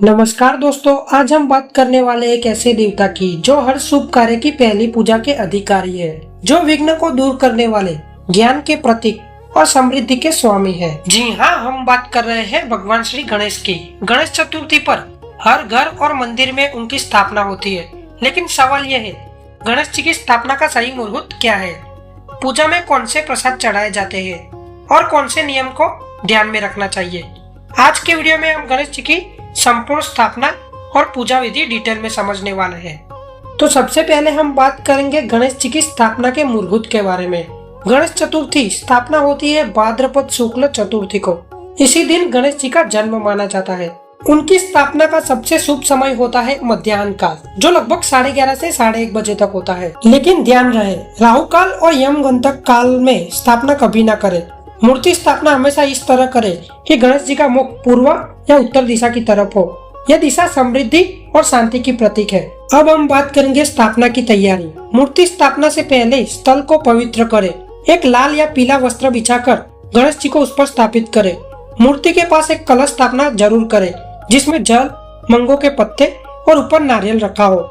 नमस्कार दोस्तों, आज हम बात करने वाले एक ऐसे देवता की जो हर शुभ कार्य की पहली पूजा के अधिकारी है, जो विघ्न को दूर करने वाले, ज्ञान के प्रतीक और समृद्धि के स्वामी है। जी हाँ, हम बात कर रहे हैं भगवान श्री गणेश की। गणेश चतुर्थी पर हर घर और मंदिर में उनकी स्थापना होती है, लेकिन सवाल यह है, गणेश जी की स्थापना का सही मुहूर्त क्या है? पूजा में कौन से प्रसाद चढ़ाए जाते हैं और कौन से नियम को ध्यान में रखना चाहिए? आज के वीडियो में हम गणेश जी की संपूर्ण स्थापना और पूजा विधि डिटेल में समझने वाले हैं। तो सबसे पहले हम बात करेंगे गणेश जी की स्थापना के मुहूर्त के बारे में। गणेश चतुर्थी स्थापना होती है भाद्रपद शुक्ल चतुर्थी को। इसी दिन गणेश जी का जन्म माना जाता है। उनकी स्थापना का सबसे शुभ समय होता है मध्याह्न काल, जो लगभग 11:30 से 1:30 बजे तक होता है। लेकिन ध्यान रहे, राहु काल और यमगंतक काल में स्थापना कभी न करें। मूर्ति स्थापना हमेशा इस तरह करे कि गणेश जी का मुख पूर्व या उत्तर दिशा की तरफ हो। यह दिशा समृद्धि और शांति की प्रतीक है। अब हम बात करेंगे स्थापना की तैयारी। मूर्ति स्थापना से पहले स्थल को पवित्र करें। एक लाल या पीला वस्त्र बिछाकर गणेश जी को उस पर स्थापित करें। मूर्ति के पास एक कलश स्थापना जरूर करें, जिसमें जल, मंगो के पत्ते और ऊपर नारियल रखा हो।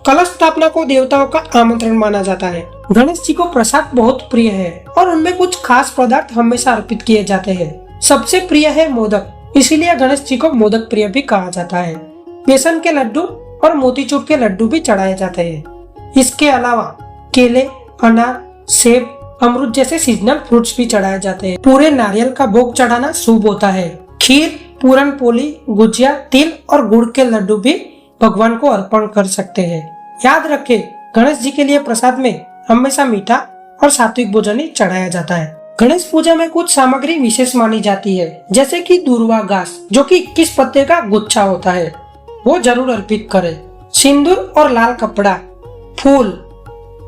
कलश स्थापना को देवताओं का आमंत्रण माना जाता है। गणेश जी को प्रसाद बहुत प्रिय है और उनमें कुछ खास पदार्थ हमेशा अर्पित किए जाते हैं। सबसे प्रिय है मोदक, इसीलिए गणेश जी को मोदक प्रिय भी कहा जाता है। बेसन के लड्डू और मोतीचूर के लड्डू भी चढ़ाए जाते हैं। इसके अलावा केले, अनार, सेब, अमरूद जैसे सीजनल फ्रूट्स भी चढ़ाए जाते हैं। पूरे नारियल का भोग चढ़ाना शुभ होता है। खीर, पूरन पोली, गुजिया, तिल और गुड़ के लड्डू भी भगवान को अर्पण कर सकते हैं। याद रखें, गणेश जी के लिए प्रसाद में हमेशा मीठा और सात्विक भोजन ही चढ़ाया जाता है। गणेश पूजा में कुछ सामग्री विशेष मानी जाती है, जैसे कि दूर्वा घास, जो कि 21 पत्ते का गुच्छा होता है, वो जरूर अर्पित करें। सिंदूर और लाल कपड़ा, फूल,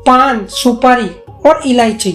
पान, सुपारी और इलायची।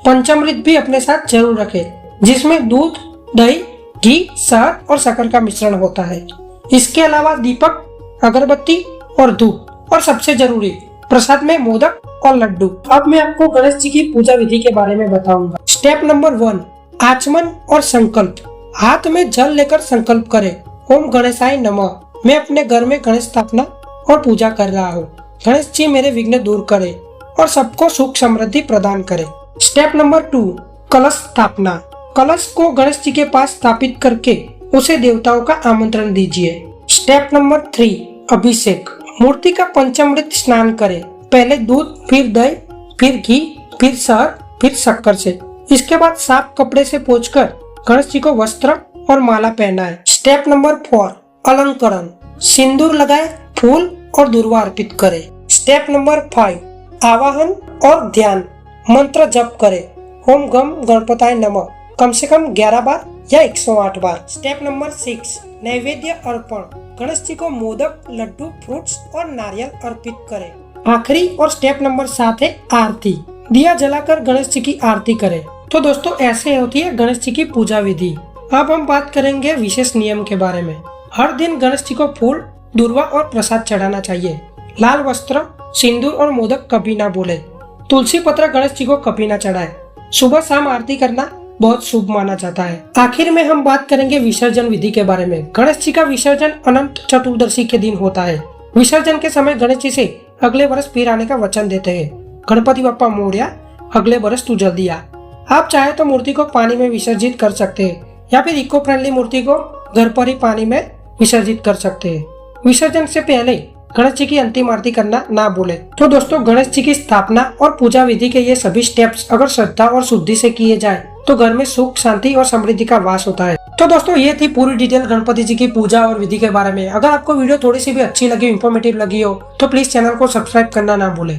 पंचामृत भी अपने साथ जरूर रखें, जिसमें दूध, दही, घी, शहद और शक्कर का मिश्रण होता है। इसके अलावा दीपक, अगरबत्ती और धूप, और सबसे जरूरी प्रसाद में मोदक और लड्डू। अब मैं आपको गणेश जी की पूजा विधि के बारे में बताऊंगा। स्टेप नंबर 1, आचमन और संकल्प। हाथ में जल लेकर संकल्प करें, ओम गणेशाय नमः। मैं अपने घर में गणेश स्थापना और पूजा कर रहा हूँ। गणेश जी मेरे विघ्न दूर करे और सबको सुख समृद्धि प्रदान करे। स्टेप नंबर 2, कलश स्थापना। कलश को गणेश जी के पास स्थापित करके उसे देवताओं का आमंत्रण दीजिए। स्टेप नंबर 3, अभिषेक। मूर्ति का पंचामृत स्नान करें। पहले दूध, फिर दही, फिर घी, फिर शहद, फिर शक्कर से। इसके बाद साफ कपड़े से पोंछकर गणेश जी को वस्त्र और माला पहनाएं। स्टेप नंबर 4, अलंकरण। सिंदूर लगाए, फूल और दूर्वा अर्पित करें। स्टेप नंबर 5, आवाहन और ध्यान। मंत्र जप करें, ओम गम गणपताय नमः, कम से कम 11 बार या 108 बार। स्टेप नंबर 6, नैवेद्य अर्पण। गणेश जी को मोदक, लड्डू, फ्रूट्स और नारियल अर्पित करें। आखिरी और स्टेप नंबर 7 है आरती। दिया जलाकर गणेश जी की आरती करें। तो दोस्तों, ऐसे होती है गणेश जी की पूजा विधि। अब हम बात करेंगे विशेष नियम के बारे में। हर दिन गणेश जी को फूल, दूर्वा और प्रसाद चढ़ाना चाहिए। लाल वस्त्र, सिंदूर और मोदक कभी ना भूले। तुलसी पत्र गणेश जी को कभी ना चढ़ाए। सुबह शाम आरती करना बहुत शुभ माना जाता है। आखिर में हम बात करेंगे विसर्जन विधि के बारे में। गणेश जी का विसर्जन अनंत चतुर्दशी के दिन होता है। विसर्जन के समय गणेश जी से अगले वर्ष फिर आने का वचन देते हैं। गणपति बप्पा मोरया, अगले वर्ष तू जल्दी आ। आप चाहे तो मूर्ति को पानी में विसर्जित कर सकते हैं, या फिर इको फ्रेंडली मूर्ति को घर पर ही पानी में विसर्जित कर सकते हैं। विसर्जन से पहले गणेश जी की अंतिम आरती करना ना भूले। तो दोस्तों, गणेश जी की स्थापना और पूजा विधि के ये सभी स्टेप्स अगर श्रद्धा और शुद्धि से किए जाए तो घर में सुख, शांति और समृद्धि का वास होता है। तो दोस्तों, ये थी पूरी डिटेल गणपति जी की पूजा और विधि के बारे में। अगर आपको वीडियो थोड़ी सी भी अच्छी लगी, इंफॉर्मेटिव लगी हो, तो प्लीज चैनल को सब्सक्राइब करना ना भूले।